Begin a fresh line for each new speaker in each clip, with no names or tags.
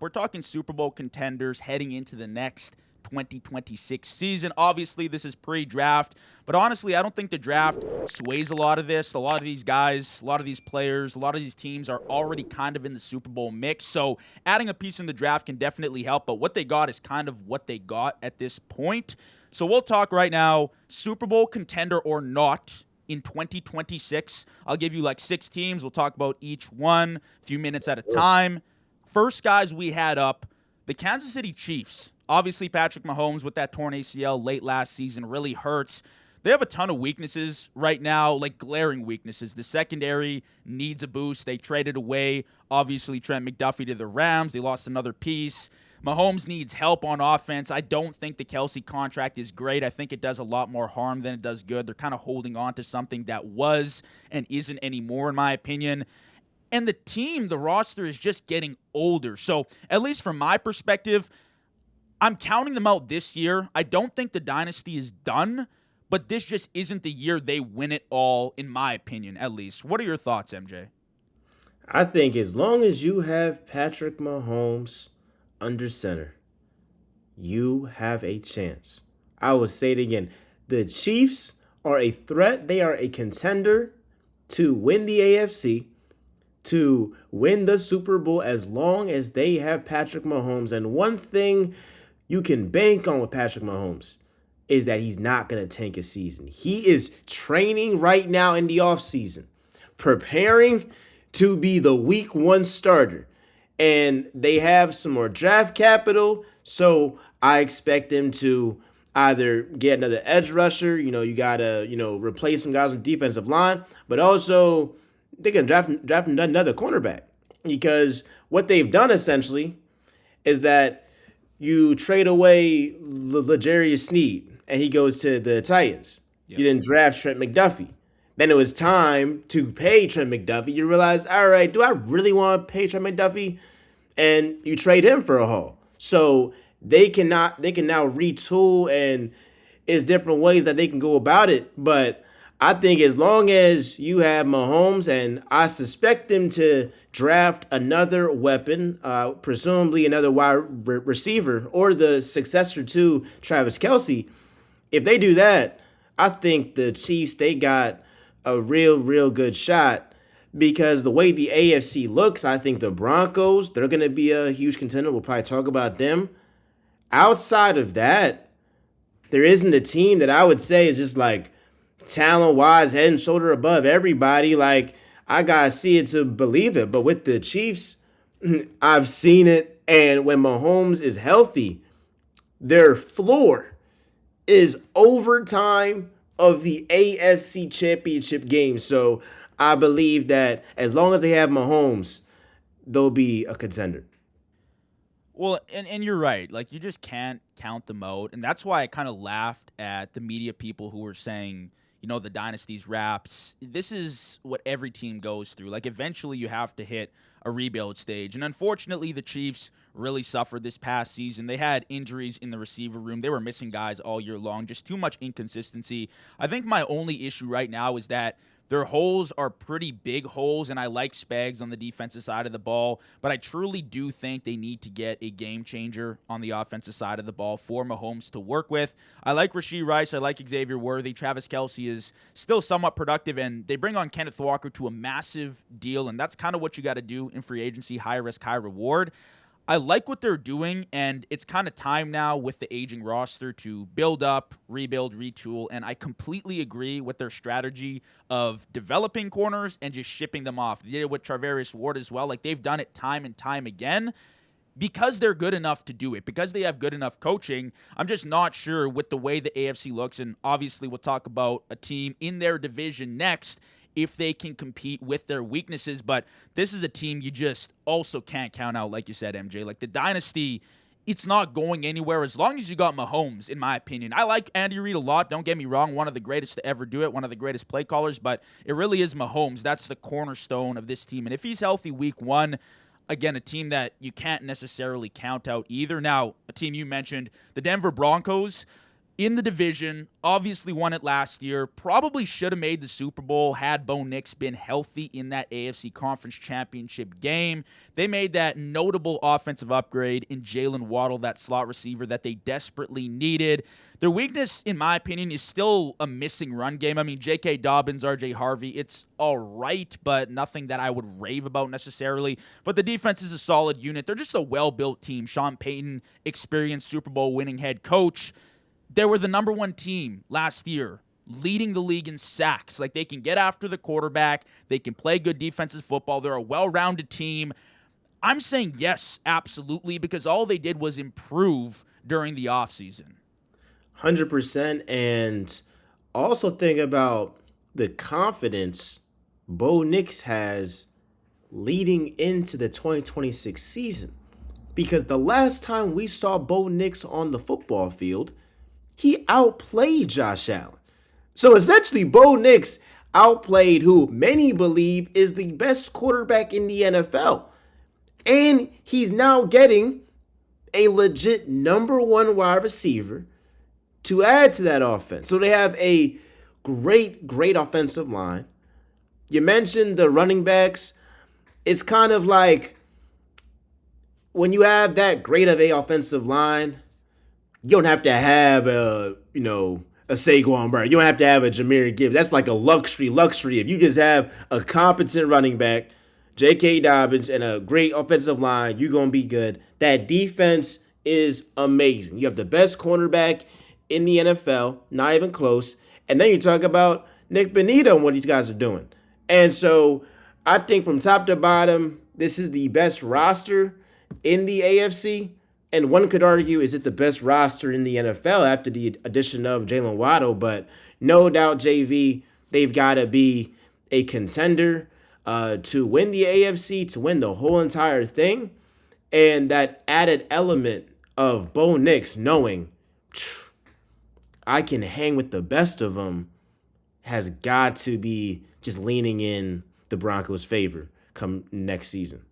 We're talking Super Bowl contenders heading into the next 2026 season. Obviously, this is pre-draft, but honestly, I don't think the draft sways a lot of this. A lot of these guys, a lot of these players, a lot of these teams are already kind of in the Super Bowl mix, so adding a piece in the draft can definitely help, but what they got is kind of what they got at this point. So we'll talk right now, Super Bowl contender or not in 2026. I'll give you like 6 teams. We'll talk about each one, a few minutes at a time. First guys we had up, the Kansas City Chiefs. Obviously, Patrick Mahomes with that torn ACL late last season really hurts. They have a ton of weaknesses right now, like glaring weaknesses. The secondary needs a boost. They traded away, obviously, Trent McDuffie to the Rams. They lost another piece. Mahomes needs help on offense. I don't think the Kelsey contract is great. I think it does a lot more harm than it does good. They're kind of holding on to something that was and isn't anymore, in my opinion. And the team, the roster is just getting older. So, at least from my perspective, I'm counting them out this year. I don't think the dynasty is done, but this just isn't the year they win it all, in my opinion, at least. What are your thoughts, MJ?
I think as long as you have Patrick Mahomes under center, you have a chance. I will say it again. The Chiefs are a threat. They are a contender to win the AFC, to win the Super Bowl as long as they have Patrick Mahomes. And one thing you can bank on with Patrick Mahomes is that he's not going to tank a season. He is training right now in the offseason, preparing to be the week 1 starter. And they have some more draft capital, so I expect them to either get another edge rusher, you got to, replace some guys on the defensive line, but also they can draft another cornerback, because what they've done essentially is that you trade away L'Jarius Sneed and he goes to the Titans. Yep. You then draft Trent McDuffie. Then it was time to pay Trent McDuffie. You realize, all right, do I really want to pay Trent McDuffie? And you trade him for a haul. So they can now retool, and it's different ways that they can go about it. But I think as long as you have Mahomes, and I suspect them to draft another weapon, presumably another wide receiver or the successor to Travis Kelce, if they do that, I think the Chiefs, they got a real good shot. Because the way the AFC looks, I think the Broncos, they're going to be a huge contender. We'll probably talk about them. Outside of that, there isn't a team that I would say is just like talent-wise, head and shoulder above everybody. Like, I got to see it to believe it. But with the Chiefs, I've seen it. And when Mahomes is healthy, their floor is overtime of the AFC Championship game. So I believe that as long as they have Mahomes, they'll be a contender.
Well, and you're right. Like, you just can't count them out. And that's why I kind of laughed at the media people who were saying, the dynasty's wraps. This is what every team goes through. Like, eventually you have to hit a rebuild stage. And unfortunately, the Chiefs really suffered this past season. They had injuries in the receiver room. They were missing guys all year long. Just too much inconsistency. I think my only issue right now is that their holes are pretty big holes, and I like Spags on the defensive side of the ball, but I truly do think they need to get a game changer on the offensive side of the ball for Mahomes to work with. I like Rashee Rice. I like Xavier Worthy. Travis Kelce is still somewhat productive, and they bring on Kenneth Walker to a massive deal, and that's kind of what you got to do in free agency, high risk, high reward. I like what they're doing, and it's kind of time now with the aging roster to build up, rebuild, retool, and I completely agree with their strategy of developing corners and just shipping them off. They did it with Charvarius Ward as well. Like, they've done it time and time again because they're good enough to do it, because they have good enough coaching. I'm just not sure with the way the AFC looks, and obviously we'll talk about a team in their division next, if they can compete with their weaknesses. But this is a team you just also can't count out, like you said, MJ. Like, the dynasty, it's not going anywhere as long as you got Mahomes, in my opinion. I like Andy Reid a lot. Don't get me wrong. One of the greatest to ever do it. One of the greatest play callers. But it really is Mahomes. That's the cornerstone of this team. And if he's healthy week 1, again, a team that you can't necessarily count out either. Now, a team you mentioned, the Denver Broncos. in the division, obviously won it last year, probably should have made the Super Bowl had Bo Nix been healthy in that AFC Conference Championship game. They made that notable offensive upgrade in Jalen Waddle, that slot receiver that they desperately needed. Their weakness, in my opinion, is still a missing run game. I mean, J.K. Dobbins, R.J. Harvey, it's all right, but nothing that I would rave about necessarily. But the defense is a solid unit. They're just a well-built team. Sean Payton, experienced Super Bowl winning head coach. They were the number one team last year, leading the league in sacks. Like, they can get after the quarterback. They can play good defensive football. They're a well-rounded team. I'm saying yes, absolutely, because all they did was improve during the offseason.
100%. And also think about the confidence Bo Nix has leading into the 2026 season. Because the last time we saw Bo Nix on the football field, he outplayed Josh Allen. So essentially, Bo Nix outplayed who many believe is the best quarterback in the NFL. And he's now getting a legit number one wide receiver to add to that offense. So they have a great offensive line. You mentioned the running backs. It's kind of like when you have that great of a offensive line, you don't have to have a Saquon Barkley. You don't have to have a Jahmyr Gibbs. That's like a luxury. If you just have a competent running back, J.K. Dobbins, and a great offensive line, you're going to be good. That defense is amazing. You have the best cornerback in the NFL, not even close. And then you talk about Nick Bonito and what these guys are doing. And so I think from top to bottom, this is the best roster in the AFC. And one could argue, is it the best roster in the NFL after the addition of Jalen Waddle? But no doubt, JV, they've got to be a contender to win the AFC, to win the whole entire thing. And that added element of Bo Nix knowing I can hang with the best of them has got to be just leaning in the Broncos' favor come next season.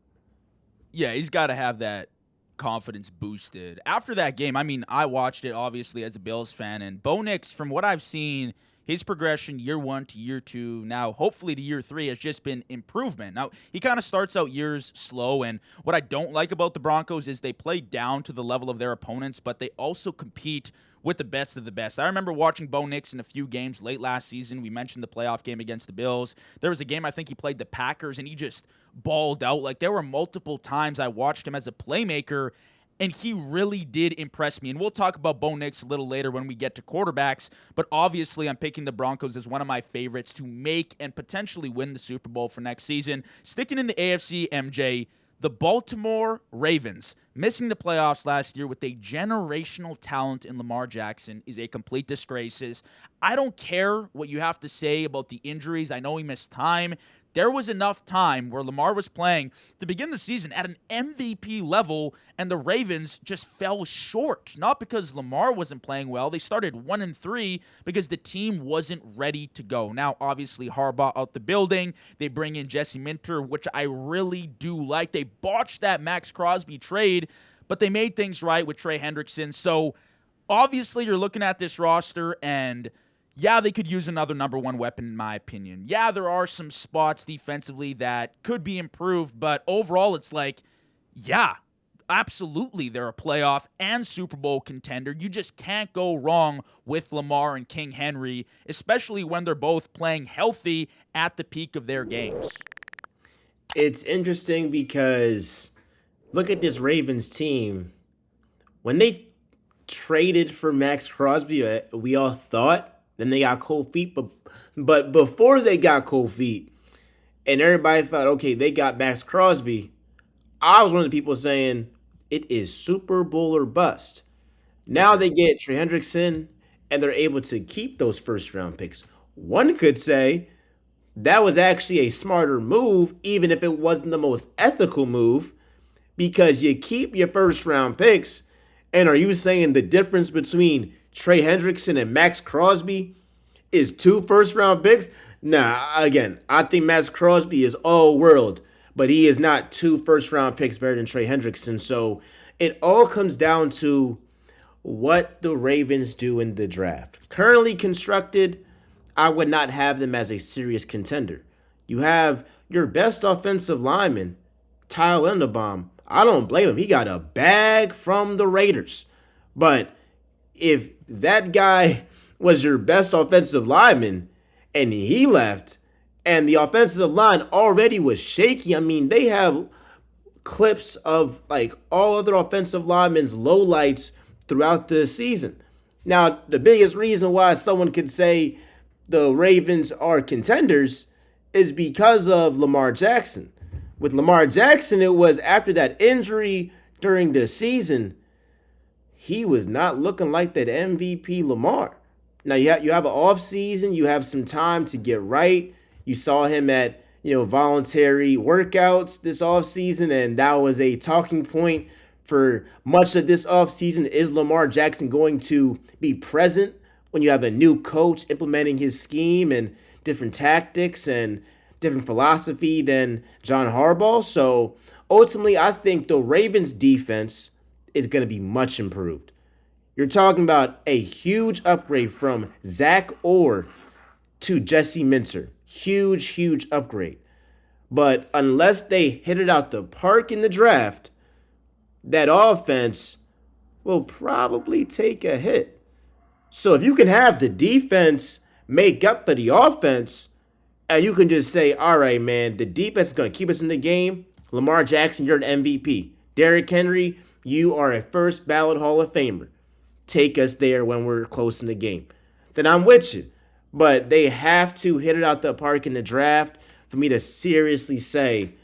Yeah, he's got to have that confidence boosted. After that game, I mean, I watched it obviously as a Bills fan, and Bo Nix, from what I've seen, his progression year 1 to year 2, now hopefully to year 3, has just been improvement. Now, he kind of starts out years slow, and what I don't like about the Broncos is they play down to the level of their opponents, but they also compete with the best of the best. I remember watching Bo Nix in a few games late last season. We mentioned the playoff game against the Bills. There was a game I think he played the Packers, and he just balled out. Like, there were multiple times I watched him as a playmaker, and he really did impress me. And we'll talk about Bo Nix a little later when we get to quarterbacks, but obviously I'm picking the Broncos as one of my favorites to make and potentially win the Super Bowl for next season. Sticking in the AFC, MJ, the Baltimore Ravens, missing the playoffs last year with a generational talent in Lamar Jackson, is a complete disgrace. I don't care what you have to say about the injuries. I know he missed time. There was enough time where Lamar was playing to begin the season at an MVP level, and the Ravens just fell short. Not because Lamar wasn't playing well. They started 1-3 because the team wasn't ready to go. Now, obviously, Harbaugh out the building. They bring in Jesse Minter, which I really do like. They botched that Max Crosby trade, but they made things right with Trey Hendrickson. So, obviously, you're looking at this roster, and yeah, they could use another number one weapon, in my opinion. Yeah, there are some spots defensively that could be improved, but overall, it's like, yeah, absolutely, they're a playoff and Super Bowl contender. You just can't go wrong with Lamar and King Henry, especially when they're both playing healthy at the peak of their games.
It's interesting because look at this Ravens team. When they traded for Max Crosby, we all thought, then they got cold feet. But before they got cold feet, and everybody thought, okay, they got Max Crosby, I was one of the people saying it is Super Bowl or bust. Now they get Trey Hendrickson, and they're able to keep those first round picks. One could say that was actually a smarter move, even if it wasn't the most ethical move, because you keep your first round picks. And are you saying the difference between Trey Hendrickson and Max Crosby is 2 first round picks? Nah, again, I think Max Crosby is all world, but he is not 2 first round picks better than Trey Hendrickson. So it all comes down to what the Ravens do in the draft. Currently constructed, I would not have them as a serious contender. You have your best offensive lineman, Tyler Linderbaum. I don't blame him. He got a bag from the Raiders. But if that guy was your best offensive lineman and he left and the offensive line already was shaky, I mean, they have clips of like all other offensive linemen's lowlights throughout the season. Now, the biggest reason why someone could say the Ravens are contenders is because of Lamar Jackson. With Lamar Jackson, it was after that injury during the season, he was not looking like that MVP Lamar. Now you have an off season, you have some time to get right. You saw him at voluntary workouts this off season, and that was a talking point for much of this off season. Is Lamar Jackson going to be present when you have a new coach implementing his scheme and different tactics and different philosophy than John Harbaugh? So ultimately, I think the Ravens defense is going to be much improved. You're talking about a huge upgrade from Zach Orr to Jesse Minter. Huge, huge upgrade. But unless they hit it out the park in the draft, that offense will probably take a hit. So if you can have the defense make up for the offense, and you can just say, all right, man, the defense is going to keep us in the game. Lamar Jackson, you're an MVP. Derrick Henry, you are a first ballot Hall of Famer. Take us there when we're close in the game. Then I'm with you. But they have to hit it out the park in the draft for me to seriously say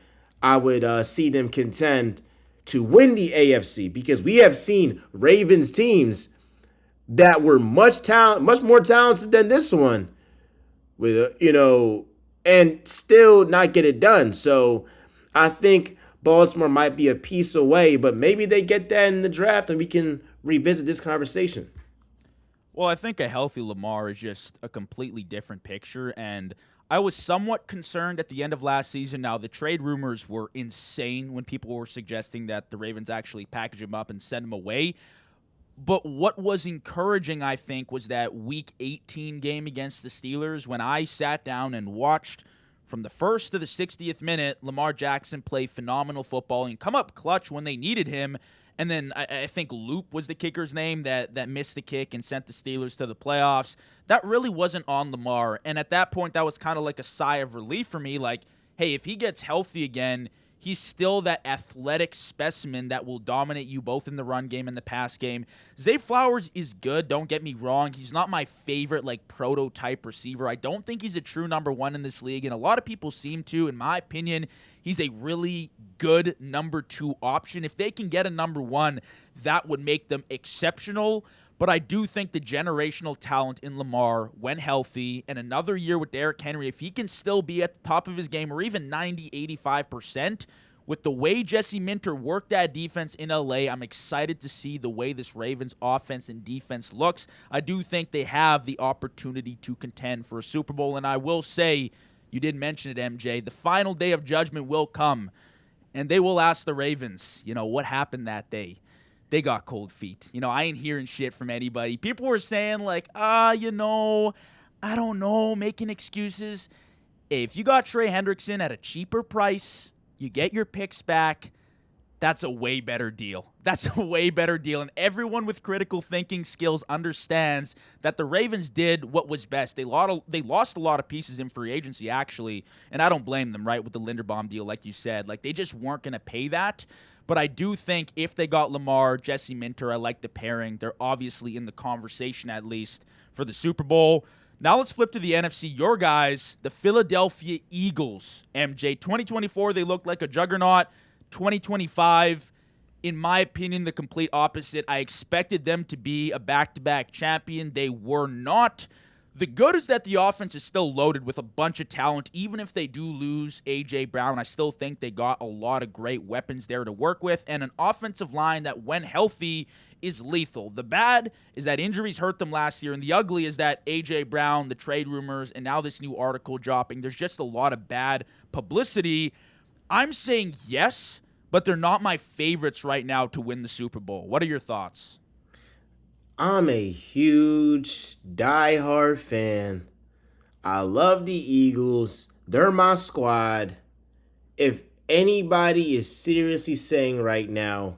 I would see them contend to win the AFC, because we have seen Ravens teams that were much more talented than this one, with and still not get it done. So I think Baltimore might be a piece away, but maybe they get that in the draft and we can revisit this conversation.
Well, I think a healthy Lamar is just a completely different picture, and I was somewhat concerned at the end of last season. Now, the trade rumors were insane when people were suggesting that the Ravens actually package him up and send him away. But what was encouraging, I think, was that Week 18 game against the Steelers when I sat down and watched from the first to the 60th minute Lamar Jackson play phenomenal football and come up clutch when they needed him. And then I think Loop was the kicker's name that missed the kick and sent the Steelers to the playoffs. That really wasn't on Lamar. And at that point, that was kind of like a sigh of relief for me. Like, hey, if he gets healthy again, he's still that athletic specimen that will dominate you both in the run game and the pass game. Zay Flowers is good, don't get me wrong. He's not my favorite, prototype receiver. I don't think he's a true number one in this league, and a lot of people seem to. In my opinion, he's a really good number two option. If they can get a number one, that would make them exceptional. But I do think the generational talent in Lamar, when healthy, and another year with Derrick Henry, if he can still be at the top of his game or even 90, 85%, with the way Jesse Minter worked that defense in LA, I'm excited to see the way this Ravens offense and defense looks. I do think they have the opportunity to contend for a Super Bowl, and I will say, you did mention it, MJ, the final day of judgment will come, and they will ask the Ravens, what happened that day. They got cold feet. I ain't hearing shit from anybody. People were saying, I don't know, making excuses. If you got Trey Hendrickson at a cheaper price, you get your picks back, that's a way better deal. That's a way better deal. And everyone with critical thinking skills understands that the Ravens did what was best. They lost a lot of pieces in free agency, actually, and I don't blame them, right, with the Linderbaum deal, like you said. They just weren't going to pay that. But I do think if they got Lamar, Jesse Minter, I like the pairing. They're obviously in the conversation, at least, for the Super Bowl. Now let's flip to the NFC. Your guys, the Philadelphia Eagles. MJ, 2024, they looked like a juggernaut. 2025, in my opinion, the complete opposite. I expected them to be a back-to-back champion. They were not. The good is that the offense is still loaded with a bunch of talent. Even if they do lose A.J. Brown, I still think they got a lot of great weapons there to work with, and an offensive line that, when healthy, is lethal. The bad is that injuries hurt them last year, and the ugly is that A.J. Brown, the trade rumors, and now this new article dropping, there's just a lot of bad publicity. I'm saying yes, but they're not my favorites right now to win the Super Bowl. What are your thoughts?
I'm a huge diehard fan. I love the Eagles. They're my squad. If anybody is seriously saying right now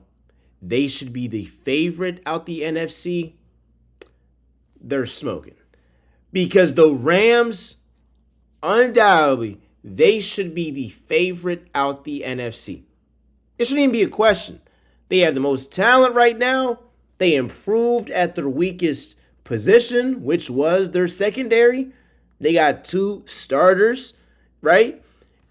they should be the favorite out the NFC, they're smoking. Because the Rams, undoubtedly, they should be the favorite out the NFC. It shouldn't even be a question. They have the most talent right now. They improved at their weakest position, which was their secondary. They got two starters, right?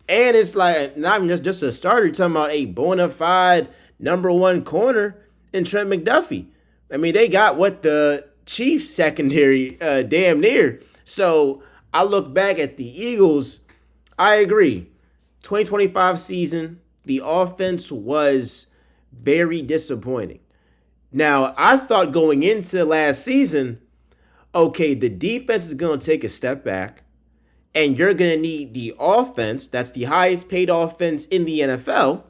And it's like not even just a starter, you're talking about a bona fide number one corner in Trent McDuffie. I mean, they got what the Chiefs secondary damn near. So I look back at the Eagles. I agree. 2025 season, the offense was very disappointing. Now, I thought going into last season, okay, the defense is going to take a step back, and you're going to need the offense, that's the highest paid offense in the NFL,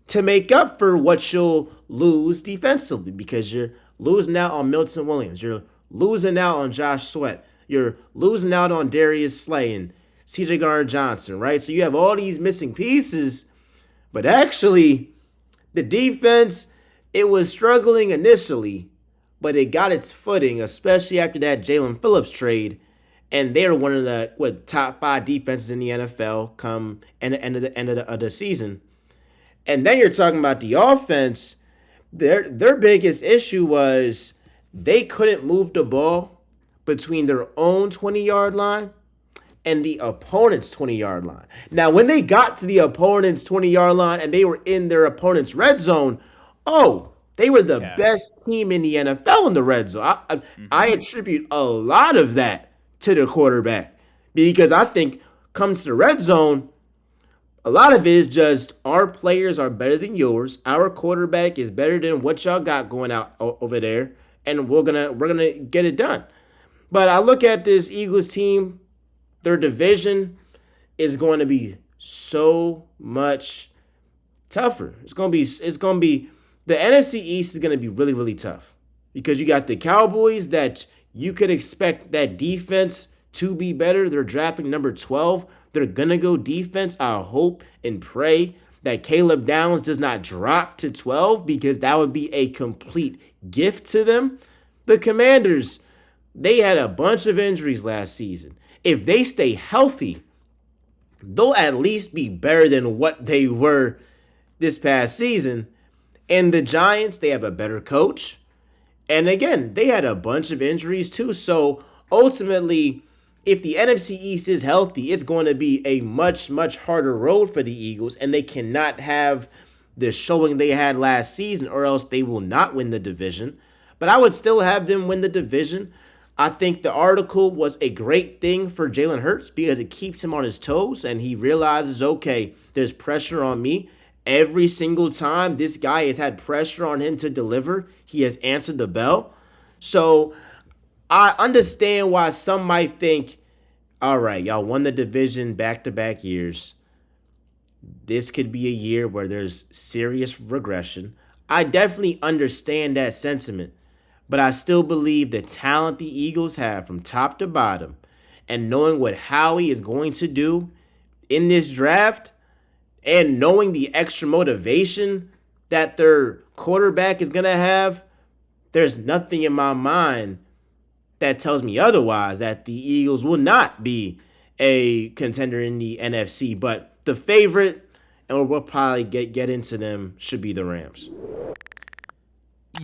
to make up for what you'll lose defensively because you're losing out on Milton Williams. You're losing out on Josh Sweat. You're losing out on Darius Slay and CJ Gardner-Johnson, right? So you have all these missing pieces, but actually, the defense, it was struggling initially, but it got its footing, especially after that Jalen Phillips trade. And they're one of the top five defenses in the NFL come end of the season. And then you're talking about the offense. Their biggest issue was they couldn't move the ball between their own 20-yard line and the opponent's 20-yard line. Now, when they got to the opponent's 20-yard line and they were in their opponent's red zone, oh, they were the
Cash.
best team in the NFL in the red zone. I attribute a lot of that to the quarterback because I think comes to the red zone, a lot of it is just our players are better than yours. Our quarterback is better than what y'all got going out over there, and we're gonna get it done. But I look at this Eagles team, their division is going to be so much tougher. It's gonna be the NFC East is gonna be really, really tough. Because you got the Cowboys that you could expect that defense to be better. They're drafting number 12. They're gonna go defense. I hope and pray that Caleb Downs does not drop to 12 because that would be a complete gift to them. The Commanders, they had a bunch of injuries last season. If they stay healthy, they'll at least be better than what they were this past season. And the Giants, they have a better coach. And again, they had a bunch of injuries too. So ultimately, if the NFC East is healthy, it's going to be a much, much harder road for the Eagles. And they cannot have the showing they had last season, or else they will not win the division. But I would still have them win the division. I think the article was a great thing for Jalen Hurts because it keeps him on his toes and he realizes, okay, there's pressure on me. Every single time this guy has had pressure on him to deliver, he has answered the bell. So I understand why some might think, all right, y'all won the division back-to-back years. This could be a year where there's serious regression. I definitely understand that sentiment, but I still believe the talent the Eagles have from top to bottom and knowing what Howie is going to do in this draft and knowing the extra motivation that their quarterback is going to have, there's nothing in my mind that tells me otherwise that the Eagles will not be a contender in the NFC. But the favorite, and we'll probably get into them, should be the Rams.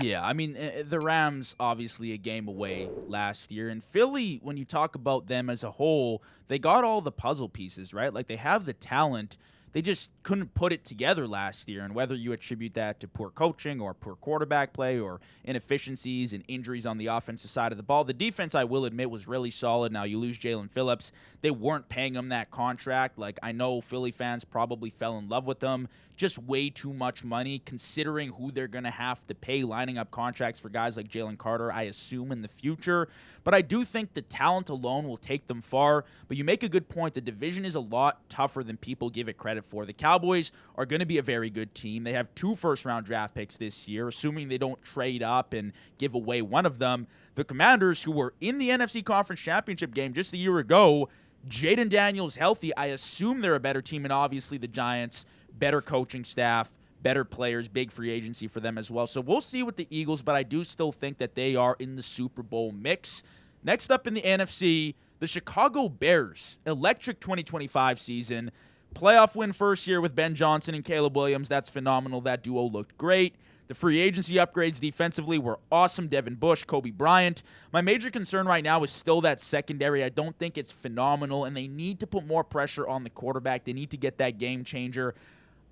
Yeah, I mean, the Rams obviously a game away last year. And Philly, when you talk about them as a whole, they got all the puzzle pieces, right? Like they have the talent. They just couldn't put it together last year. And whether you attribute that to poor coaching or poor quarterback play or inefficiencies and injuries on the offensive side of the ball, the defense, I will admit, was really solid. Now, you lose Jalen Phillips. They weren't paying him that contract. Like, I know Philly fans probably fell in love with them. Just way too much money considering who they're going to have to pay lining up contracts for guys like Jalen Carter, I assume, in the future. But I do think the talent alone will take them far. But you make a good point. The division is a lot tougher than people give it credit before. The Cowboys are going to be a very good team. They have 2 first-round draft picks this year, assuming they don't trade up and give away one of them. The Commanders, who were in the NFC Conference Championship game just a year ago, Jaden Daniels healthy. I assume they're a better team, and obviously the Giants, better coaching staff, better players, big free agency for them as well. So we'll see with the Eagles, but I do still think that they are in the Super Bowl mix. Next up in the NFC, the Chicago Bears, electric 2025 season. Playoff win first year with Ben Johnson and Caleb Williams. That's phenomenal. That duo looked great. The free agency upgrades defensively were awesome. Devin Bush, Kobe Bryant. My major concern right now is still that secondary. I don't think it's phenomenal, and they need to put more pressure on the quarterback. They need to get that game changer.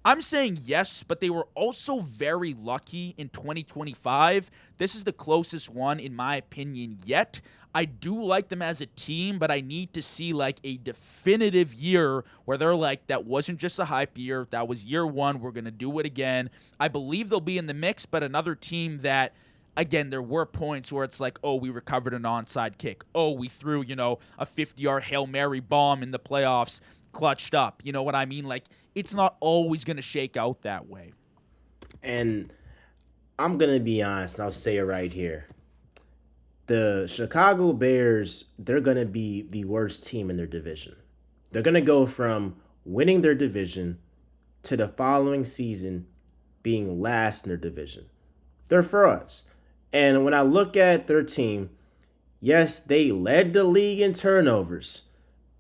I'm saying yes, but they were also very lucky in 2025. This is the closest one, in my opinion, yet. I do like them as a team, but I need to see like a definitive year where they're like, that wasn't just a hype year. That was year one. We're going to do it again. I believe they'll be in the mix, but another team that, again, there were points where it's like, oh, we recovered an onside kick. Oh, we threw, a 50-yard Hail Mary bomb in the playoffs, clutched up. You know what I mean? Like, it's not always going to shake out that way.
And I'm going to be honest, and I'll say it right here. The Chicago Bears, they're going to be the worst team in their division. They're going to go from winning their division to the following season being last in their division. They're frauds. And when I look at their team, yes, they led the league in turnovers.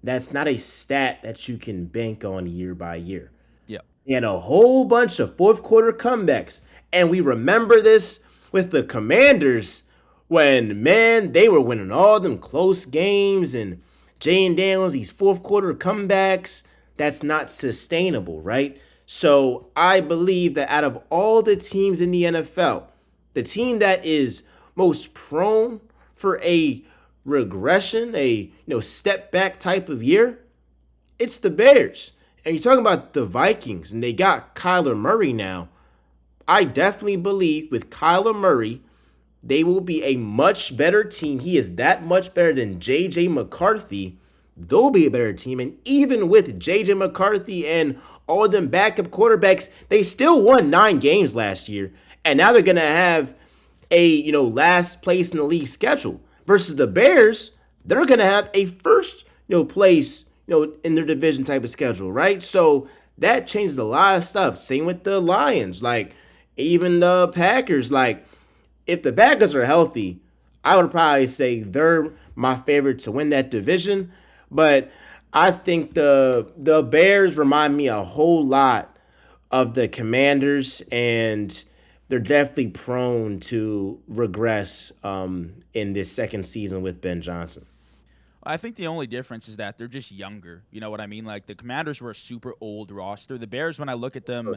That's not a stat that you can bank on year by year.
Yeah.
They had a whole bunch of fourth quarter comebacks. And we remember this with the Commanders when, man, they were winning all them close games and Jane Daniels, these fourth quarter comebacks. That's not sustainable, right? So I believe that out of all the teams in the NFL, the team that is most prone for a regression, a step back type of year, it's the Bears. And you're talking about the Vikings, and they got Kyler Murray now. I definitely believe with Kyler Murray, they will be a much better team. He is that much better than J.J. McCarthy. They'll be a better team. And even with J.J. McCarthy and all them backup quarterbacks, they still won 9 games last year. And now they're going to have a, last place in the league schedule. Versus the Bears, they're going to have a first, place, in their division type of schedule, right? So that changes a lot of stuff. Same with the Lions, like even the Packers. Like if the Packers are healthy, I would probably say they're my favorite to win that division. But I think the Bears remind me a whole lot of the Commanders, and they're definitely prone to regress in this second season with Ben Johnson.
I think the only difference is that they're just younger. You know what I mean? Like the Commanders were a super old roster. The Bears, when I look at them,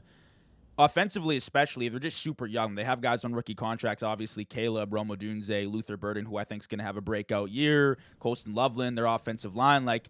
offensively especially, they're just super young. They have guys on rookie contracts, obviously Caleb, Rome Odunze, Luther Burden, who I think is going to have a breakout year, Colston Loveland, their offensive line. Like,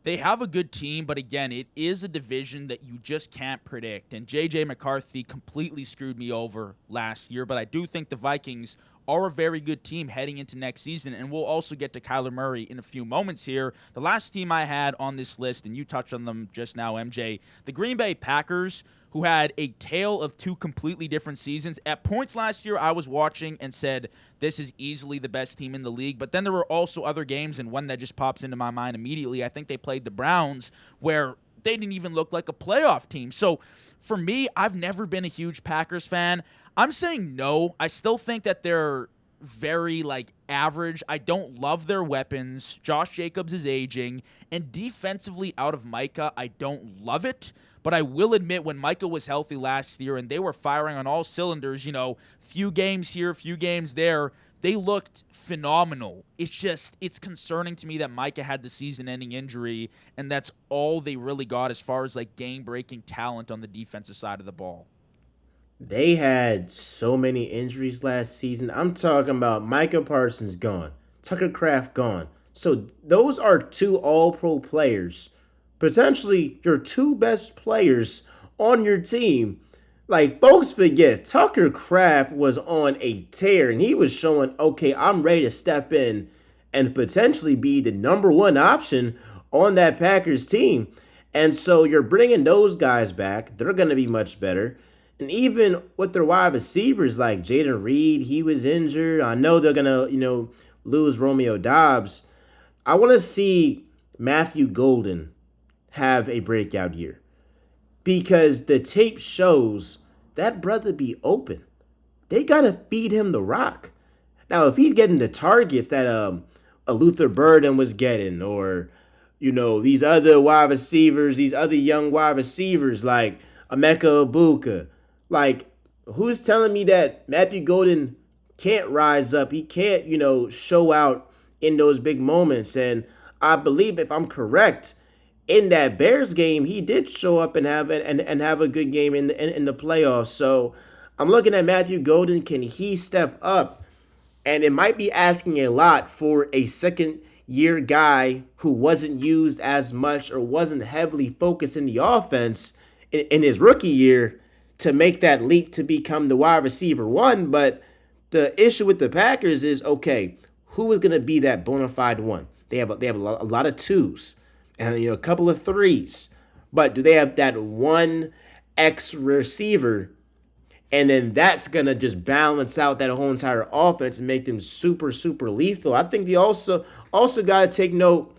they have a good team, but again, it is a division that you just can't predict. And J.J. McCarthy completely screwed me over last year, but I do think the Vikings are a very good team heading into next season, and we'll also get to Kyler Murray in a few moments here. The last team I had on this list, and you touched on them just now, MJ, the Green Bay Packers, who had a tale of 2 completely different seasons. At points last year, I was watching and said, this is easily the best team in the league. But then there were also other games, and one that just pops into my mind immediately, I think they played the Browns, where they didn't even look like a playoff team. So for me, I've never been a huge Packers fan. I'm saying no. I still think that they're very, average. I don't love their weapons. Josh Jacobs is aging. And defensively, out of Micah, I don't love it. But I will admit, when Micah was healthy last year and they were firing on all cylinders, few games here, few games there, they looked phenomenal. It's concerning to me that Micah had the season-ending injury, and that's all they really got as far as, game-breaking talent on the defensive side of the ball.
They had so many injuries last season. I'm talking about Micah Parsons gone, Tucker Kraft gone. So those are 2 all-pro players, potentially your 2 best players on your team. Folks forget, Tucker Kraft was on a tear, and he was showing, okay, I'm ready to step in and potentially be the number 1 option on that Packers team. And so you're bringing those guys back. They're going to be much better. And even with their wide receivers like Jaden Reed, he was injured. I know they're going to, lose Romeo Dobbs. I want to see Matthew Golden have a breakout year because the tape shows that brother be open. They got to feed him the rock. Now, if he's getting the targets that a Luther Burden was getting, or these other wide receivers, these other young wide receivers like Emeka Ibuka, like who's telling me that Matthew Golden can't rise up? He can't, show out in those big moments. And I believe, if I'm correct, in that Bears game, he did show up and have a good game in the playoffs. So I'm looking at Matthew Golden. Can he step up? And it might be asking a lot for a second year guy who wasn't used as much or wasn't heavily focused in the offense in his rookie year to make that leap to become the wide receiver one. But the issue with the Packers is, okay, who is going to be that bona fide one? They have a lot of twos and a couple of threes, but do they have that one X receiver? And then that's gonna just balance out that whole entire offense and make them super, super lethal. I think they also gotta take note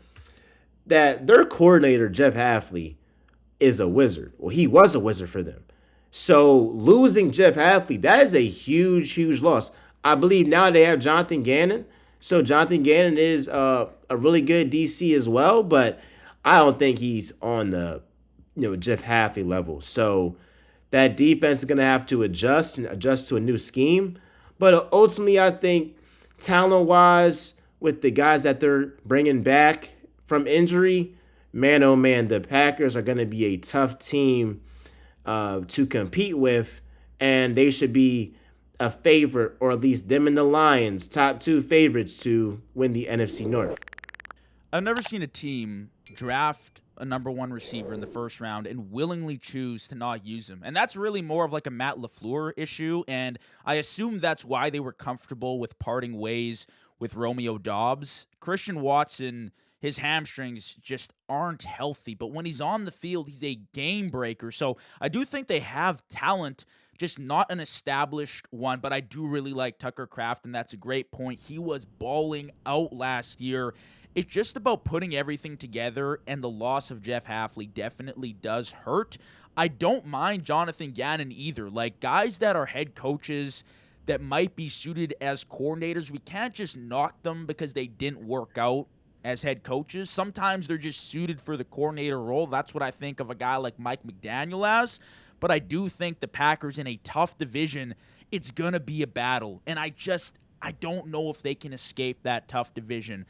that their coordinator, Jeff Hafley, is a wizard. Well, he was a wizard for them. So losing Jeff Hafley, that is a huge, huge loss. I believe now they have Jonathan Gannon. So Jonathan Gannon is a really good DC as well, but I don't think he's on the Jeff Hafley level. So that defense is going to have to adjust to a new scheme. But ultimately, I think talent wise, with the guys that they're bringing back from injury, man, oh man, the Packers are going to be a tough team to compete with, and they should be a favorite, or at least them and the Lions, top two favorites to win the NFC North.
I've never seen a team draft a number one receiver in the first round and willingly choose to not use him. And that's really more of like a Matt LaFleur issue. And I assume that's why they were comfortable with parting ways with Romeo Dobbs. Christian Watson, his hamstrings just aren't healthy. But when he's on the field, he's a game breaker. So I do think they have talent, just not an established one. But I do really like Tucker Kraft, and that's a great point. He was balling out last year. It's just about putting everything together, and the loss of Jeff Hafley definitely does hurt. I don't mind Jonathan Gannon either. Like, guys that are head coaches that might be suited as coordinators, we can't just knock them because they didn't work out as head coaches. Sometimes they're just suited for the coordinator role. That's what I think of a guy like Mike McDaniel as. But I do think the Packers in a tough division, it's going to be a battle. And I don't know if they can escape that tough division.